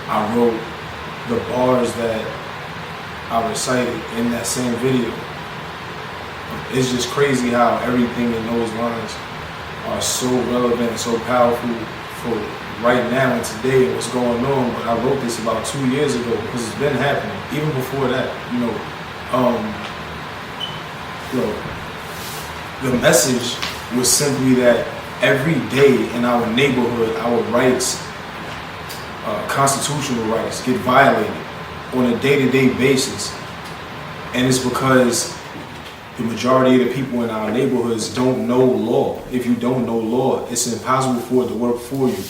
I wrote the bars that I recited in that same video. It's just crazy how everything in those lines are so relevant and so powerful for right now and today and what's going on. But I wrote this about 2 years ago because it's been happening. Even before that, the message was simply that every day in our neighborhood, our rights, constitutional rights, get violated on a day-to-day basis. And it's because the majority of the people in our neighborhoods don't know law. If you don't know law, it's impossible for it to work for you.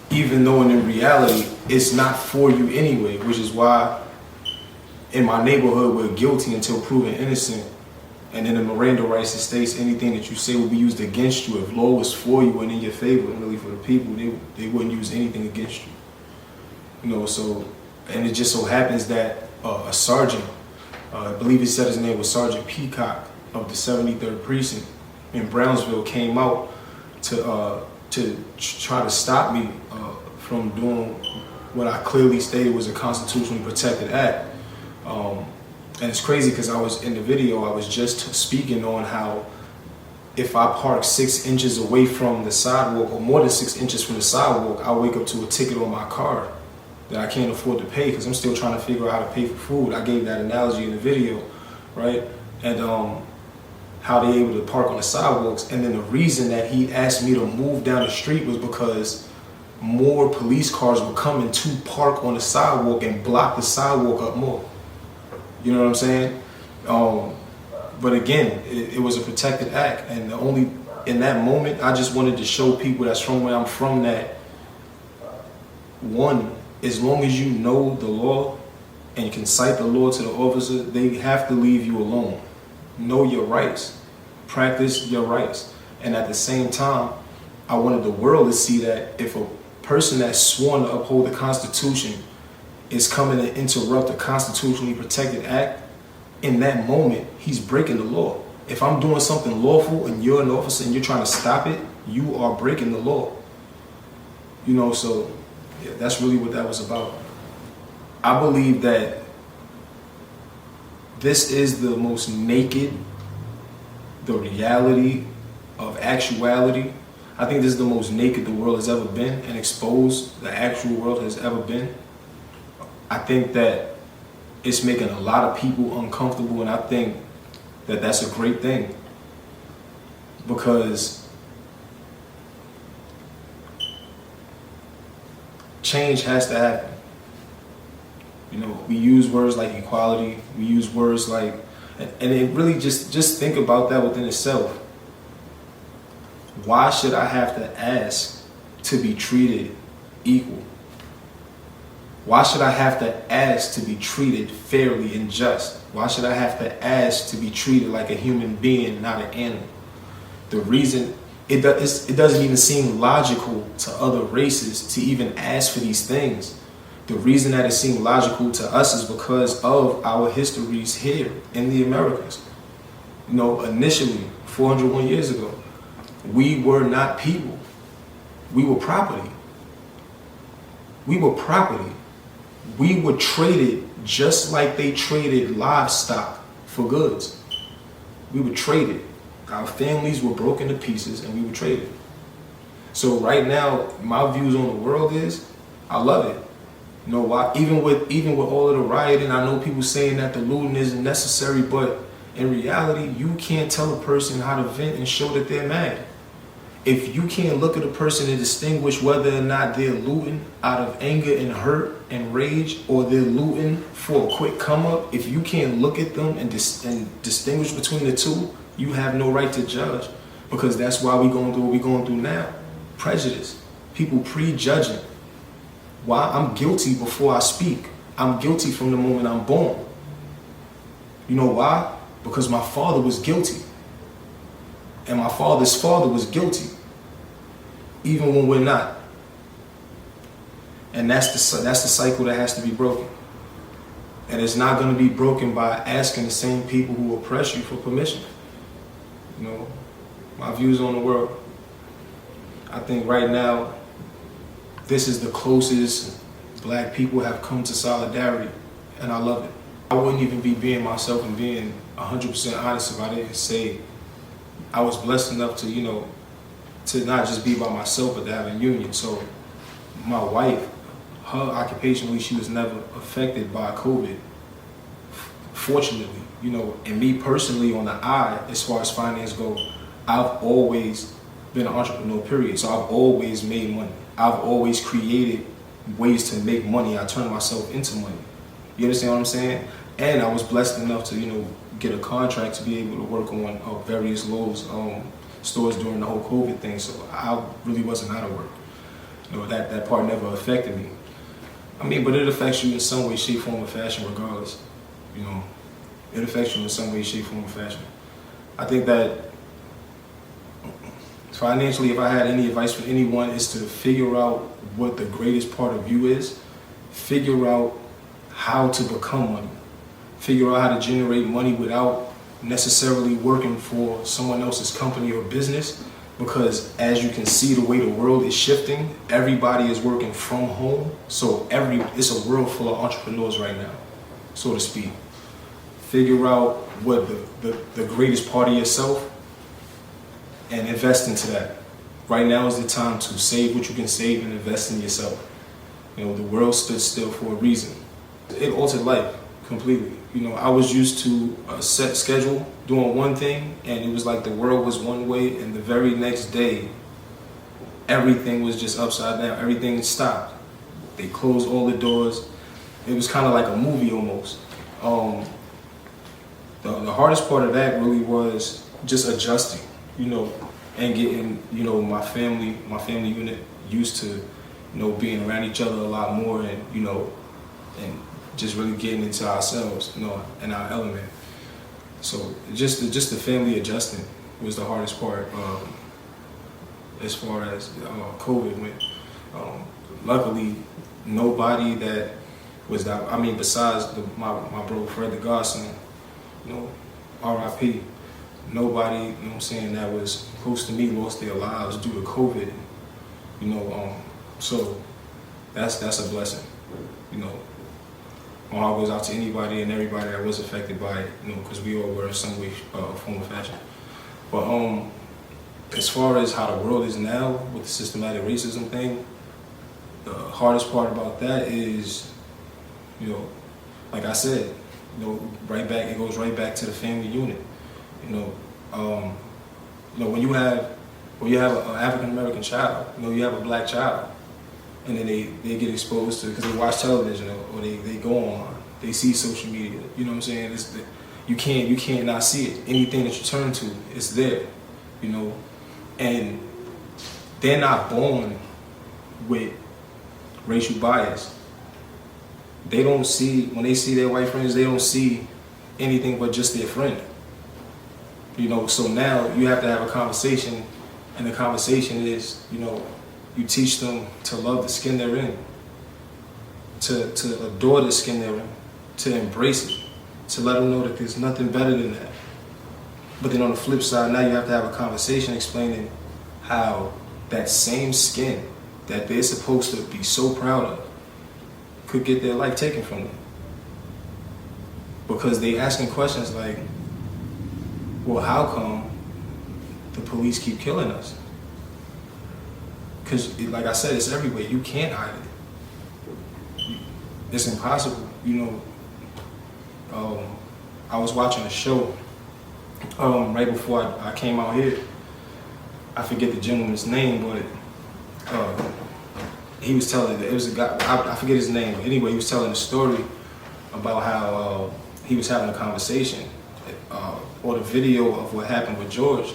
Even though in reality, it's not for you anyway, which is why in my neighborhood, we're guilty until proven innocent. And in the Miranda rights, it states anything that you say will be used against you. If law was for you and in your favor, and really for the people, they wouldn't use anything against you. So, and it just so happens that a sergeant, I believe he said his name was Sergeant Peacock of the 73rd Precinct in Brownsville, came out to try to stop me from doing what I clearly stated was a constitutionally protected act. And it's crazy because I was in the video, I was just speaking on how if I park 6 inches away from the sidewalk or more than 6 inches from the sidewalk, I'll wake up to a ticket on my card that I can't afford to pay because I'm still trying to figure out how to pay for food. I gave that analogy in the video, right? And how they able to park on the sidewalks. And then the reason that he asked me to move down the street was because more police cars were coming to park on the sidewalk and block the sidewalk up more. You know what I'm saying? But again, it was a protected act. And in that moment, I just wanted to show people that's from where I'm from that, one, as long as you know the law and you can cite the law to the officer, they have to leave you alone. Know your rights. Practice your rights. And at the same time, I wanted the world to see that if a person that's sworn to uphold the Constitution is coming to interrupt a constitutionally protected act, in that moment, he's breaking the law. If I'm doing something lawful and you're an officer and you're trying to stop it, you are breaking the law. So yeah, that's really what that was about. I believe that this is the most naked, the reality of actuality. I think this is the most naked the world has ever been and exposed the actual world has ever been. I think that it's making a lot of people uncomfortable, and I think that that's a great thing because change has to happen. We use words like equality, we use words like, and it really just think about that within itself. Why should I have to ask to be treated equal? Why should I have to ask to be treated fairly and just? Why should I have to ask to be treated like a human being, not an animal? The reason, it doesn't even seem logical to other races to even ask for these things. The reason that it seemed logical to us is because of our histories here in the Americas. Initially, 401 years ago, we were not people. We were property. We were property. We were traded just like they traded livestock for goods. We were traded. Our families were broken to pieces and we were traded. So right now, my views on the world is, I love it. Why? Even with all of the rioting, I know people saying that the looting isn't necessary, but in reality, you can't tell a person how to vent and show that they're mad. If you can't look at a person and distinguish whether or not they're looting out of anger and hurt and rage, or they're looting for a quick come up, if you can't look at them and distinguish between the two, you have no right to judge, because that's why we're going through what we're going through now. Prejudice. People prejudging. Why? I'm guilty before I speak. I'm guilty from the moment I'm born. You know why? Because my father was guilty. And my father's father was guilty. Even when we're not. And that's the cycle that has to be broken. And it's not going to be broken by asking the same people who oppress you for permission. My views on the world. I think right now, this is the closest Black people have come to solidarity, and I love it. I wouldn't even be being myself and being 100% honest if I didn't say I was blessed enough to, to not just be by myself, but to have a union. So my wife, her occupationally, she was never affected by COVID, fortunately, and me personally on the eye, as far as finance go, I've always been an entrepreneur, period. So I've always made money. I've always created ways to make money. I turned myself into money. You understand what I'm saying? And I was blessed enough to, get a contract to be able to work on various Lowe's stores during the whole COVID thing. So I really wasn't out of work. That part never affected me. But it affects you in some way, shape, form, or fashion regardless. It affects you in some way, shape, form, or fashion. I think that financially, if I had any advice for anyone, is to figure out what the greatest part of you is. Figure out how to become money. Figure out how to generate money without necessarily working for someone else's company or business. Because as you can see, the way the world is shifting, everybody is working from home. So it's a world full of entrepreneurs right now, so to speak. Figure out what the greatest part of yourself and invest into that. Right now is the time to save what you can save and invest in yourself. The world stood still for a reason. It altered life completely. I was used to a set schedule, doing one thing, and it was like the world was one way, and the very next day, everything was just upside down. Everything stopped. They closed all the doors. It was kind of like a movie almost. The hardest part of that really was just adjusting, and getting, my family unit used to, being around each other a lot more, and, and just really getting into ourselves, and our element. So just the family adjusting was the hardest part as far as COVID went. Luckily, nobody that was that, besides my bro Fred the Godson, R.I.P. Nobody, that was close to me lost their lives due to COVID. So that's a blessing. My heart goes out to anybody and everybody that was affected by it, because we all were in some way, form, or fashion. But as far as how the world is now with the systematic racism thing, the hardest part about that is, like I said, it goes right back to the family unit. When you have an African American child, you have a black child, and then they get exposed to, because they watch television or they go on, they see social media. You know what I'm saying? You can't not see it. Anything that you turn to, it's there. And they're not born with racial bias. They don't see, when they see their white friends, they don't see anything but just their friend. So now you have to have a conversation, and the conversation is, you teach them to love the skin they're in, to adore the skin they're in, to embrace it, to let them know that there's nothing better than that. But then on the flip side, now you have to have a conversation explaining how that same skin that they're supposed to be so proud of could get their life taken from them. Because they asking questions like, well, how come the police keep killing us? Because, like I said, it's everywhere. You can't hide it. It's impossible. I was watching a show right before I came out here. I forget the gentleman's name, but he was telling, it was a guy, I forget his name, but anyway, he was telling a story about how he was having a conversation, or the video of what happened with George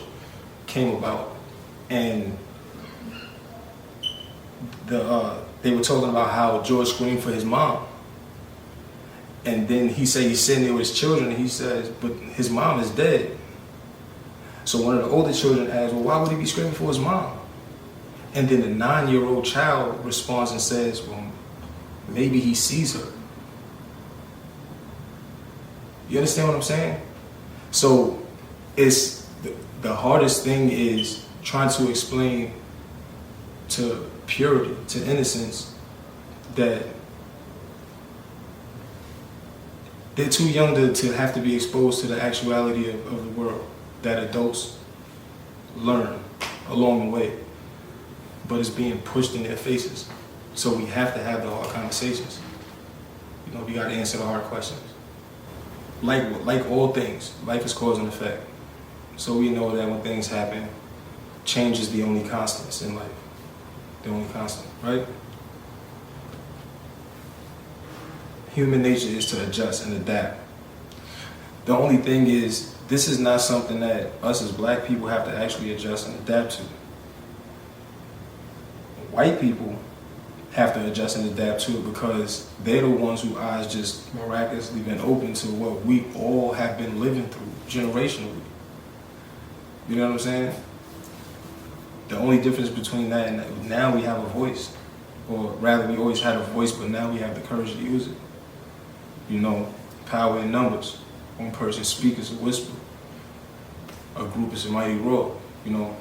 came about, and they were talking about how George screamed for his mom. And then he said he's sitting there with his children, and he says, but his mom is dead. So one of the older children asked, well, why would he be screaming for his mom? And then the 9-year-old child responds and says, well, maybe he sees her. You understand what I'm saying? So it's the hardest thing is trying to explain to purity, to innocence, that They're too young to have to be exposed to the actuality of the world that adults learn along the way. But it's being pushed in their faces. So we have to have the hard conversations. You know, we got to answer the hard questions. Like all things, life is cause and effect. So we know that when things happen, change is the only constants in life. The only constant, right? Human nature is to adjust and adapt. The only thing is, this is not something that us as black people have to actually adjust and adapt to. White people have to adjust and adapt to it because they're the ones whose eyes just miraculously been open to what we all have been living through generationally. You know what I'm saying? The only difference between that and that, now we have a voice. Or rather, we always had a voice, but now we have the courage to use it. You know, power in numbers. One person speaks is a whisper. A group is a mighty roar, you know.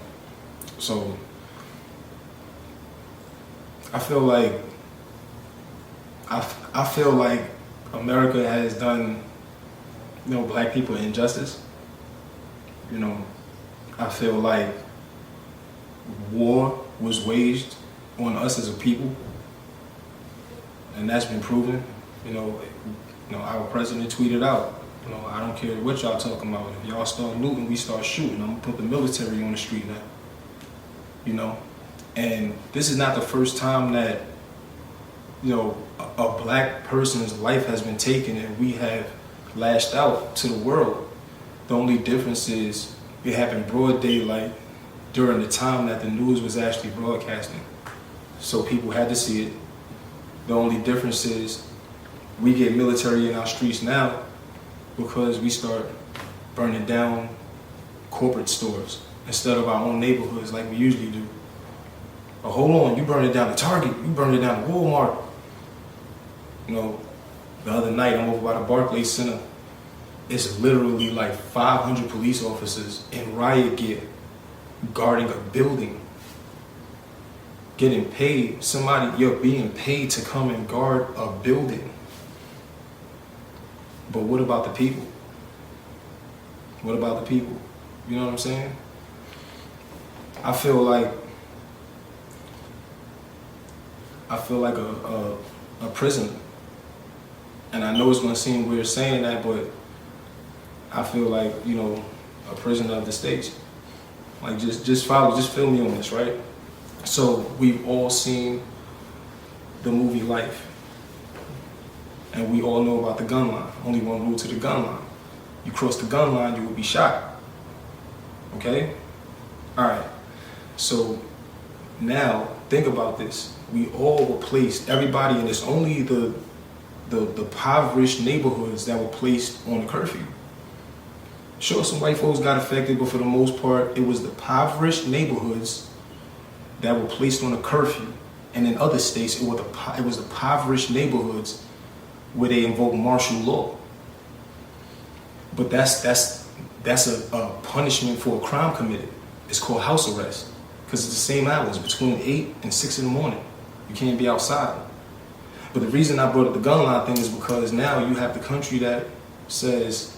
So I feel like America has done, you know, black people injustice. You know, I feel like war was waged on us as a people, and that's been proven. You know, our president tweeted out, you know, I don't care what y'all talking about. If y'all start looting, we start shooting. I'm gonna put the military on the street now. You know, and this is not the first time that, you know, a black person's life has been taken and we have lashed out to the world. The only difference is it happened broad daylight during the time that the news was actually broadcasting. So people had to see it. The only difference is we get military in our streets now because we start burning down corporate stores instead of our own neighborhoods like we usually do. But hold on, you burned it down to Target, you burned it down to Walmart. You know, the other night I'm over by the Barclays Center. It's literally like 500 police officers in riot gear guarding a building. Getting paid, you're being paid to come and guard a building. But what about the people? What about the people? You know what I'm saying? I feel like a prisoner. And I know it's gonna seem weird saying that, but I feel like, you know, a prisoner of the states. Like just feel me on this, right? So we've all seen the movie Life. And we all know about the gun line. Only one rule to the gun line. You cross the gun line, you will be shot. Okay? Alright. So now think about this. We all were placed, everybody, and it's only the impoverished neighborhoods that were placed on a curfew. Sure, some white folks got affected, but for the most part, it was the impoverished neighborhoods that were placed on a curfew. And in other states, it was the impoverished neighborhoods where they invoke martial law. But that's a punishment for a crime committed. It's called house arrest because it's the same hours, between 8 and 6 in the morning. You can't be outside. But the reason I brought up the gun line thing is because now you have the country that says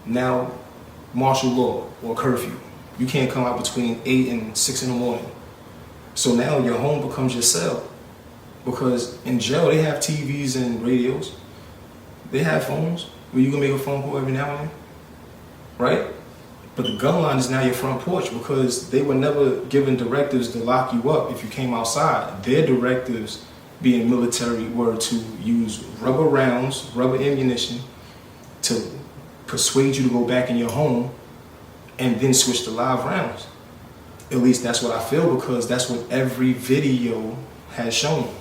now martial law or curfew. You can't come out between 8 and 6 in the morning. So now your home becomes your cell. Because in jail, they have TVs and radios. They have phones where you can make a phone call every now and then, right? But the gun line is now your front porch because they were never given directives to lock you up if you came outside. Their directives, being military, were to use rubber rounds, rubber ammunition, to persuade you to go back in your home and then switch to live rounds. At least that's what I feel because that's what every video has shown.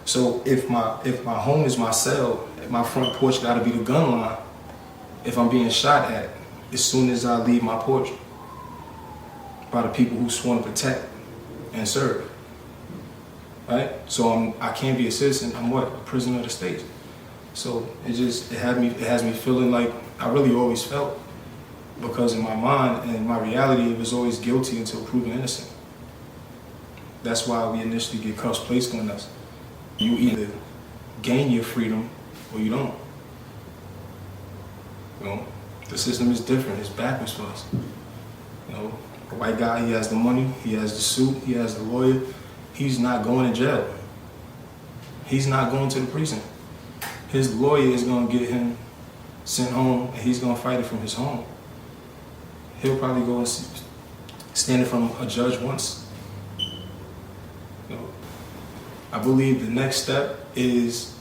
So if my home is my cell, my front porch got to be the gun line. If I'm being shot at, as soon as I leave my porch, by the people who sworn to protect and serve, right? So I can't be a citizen. I'm what? A prisoner of the state. So it has me feeling like I really always felt, because in my mind and my reality, it was always guilty until proven innocent. That's why we initially get cuffs placed on us. You either gain your freedom or you don't. You know, the system is different. It's backwards for us. You know, the white guy, he has the money, he has the suit, he has the lawyer. He's not going to jail. He's not going to the prison. His lawyer is going to get him sent home, and he's going to fight it from his home. He'll probably go and stand in front of a judge once. You know, I believe the next step is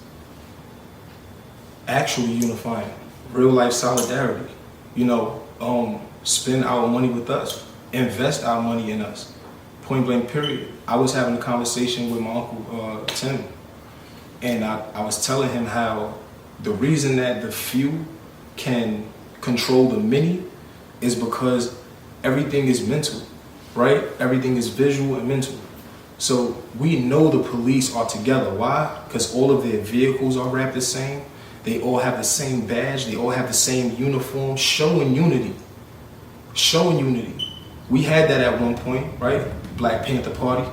actually unifying, real life solidarity. You know, spend our money with us, invest our money in us. Point blank, period. I was having a conversation with my uncle Tim, and I was telling him how the reason that the few can control the many is because everything is mental, right? Everything is visual and mental. So we know the police are together. Why? Because all of their vehicles are wrapped the same. They all have the same badge. They all have the same uniform, showing unity. Showing unity. We had that at one point, right? Black Panther Party,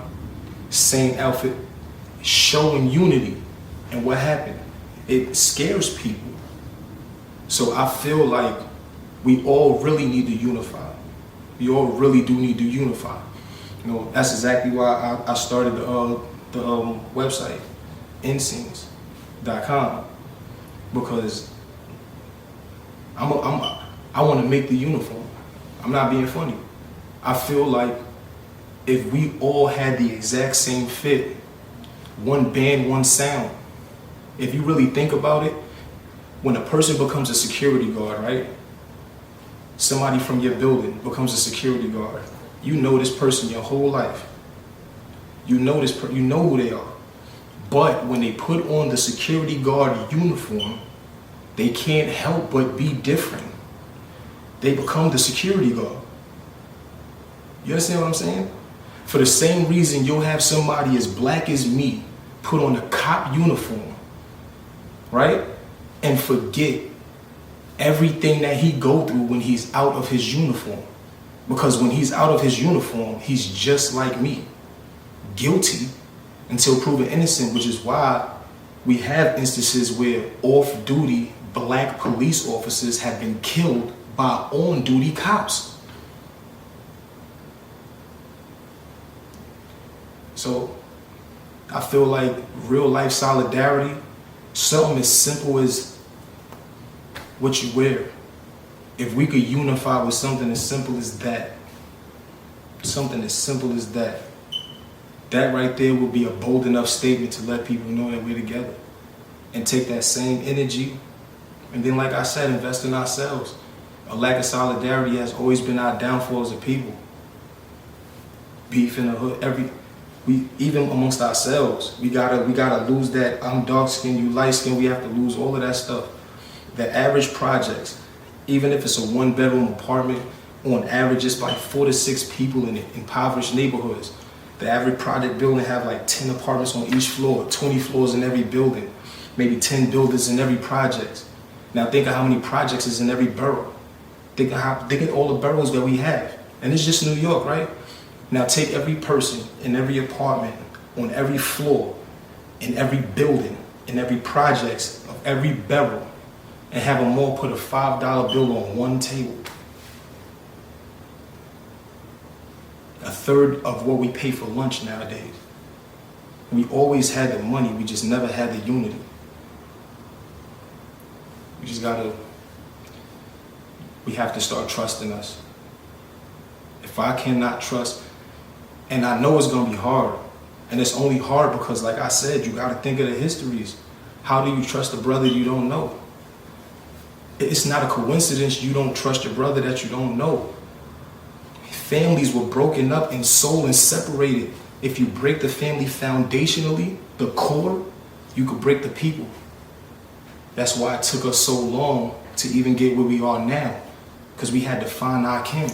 same outfit, showing unity. And what happened? It scares people. So I feel like we all really need to unify. We all really do need to unify. You know, that's exactly why I started the website, nscenes.com, because I want to make the uniform. I'm not being funny. I feel like if we all had the exact same fit, one band, one sound, if you really think about it, when a person becomes a security guard, right? Somebody from your building becomes a security guard. You know this person your whole life. You know you know who they are. But when they put on the security guard uniform, they can't help but be different. They become the security guard. You understand what I'm saying? For the same reason you'll have somebody as black as me put on a cop uniform, right? And forget everything that he go through when he's out of his uniform. Because when he's out of his uniform, he's just like me. Guilty until proven innocent, which is why we have instances where off-duty black police officers have been killed by on-duty cops. So I feel like real life solidarity, something as simple as what you wear. If we could unify with something as simple as that, that right there would be a bold enough statement to let people know that we're together. And take that same energy, and then like I said, invest in ourselves. A lack of solidarity has always been our downfall as a people. Beef in the hood, even amongst ourselves, we gotta lose that I'm dark skinned, you light skinned, we have to lose all of that stuff. The average projects, even if it's a 1-bedroom apartment, on average it's like 4 to 6 people in impoverished neighborhoods. The average project building have like 10 apartments on each floor, 20 floors in every building, maybe 10 buildings in every project. Now think of how many projects is in every borough. Think of all the boroughs that we have. And it's just New York, right? Now take every person in every apartment, on every floor, in every building, in every project of every borough, and have them all put a $5 bill on one table. A third of what we pay for lunch nowadays. We always had the money, we just never had the unity. We have to start trusting us. If I cannot trust, and I know it's gonna be hard, and it's only hard because, like I said, you gotta think of the histories. How do you trust a brother you don't know? It's not a coincidence you don't trust your brother that you don't know. Families were broken up and sold and separated. If you break the family foundationally, the core, you could break the people. That's why it took us so long to even get where we are now, because we had to find our kin.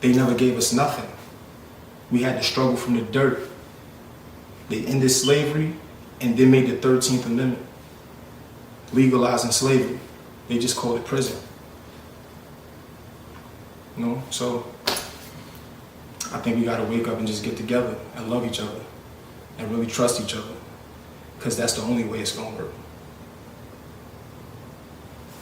They never gave us nothing. We had to struggle from the dirt. They ended slavery and then made the 13th Amendment, legalizing slavery. They just called it prison. You know, so I think we gotta wake up and just get together and love each other and really trust each other. because that's the only way it's going to work.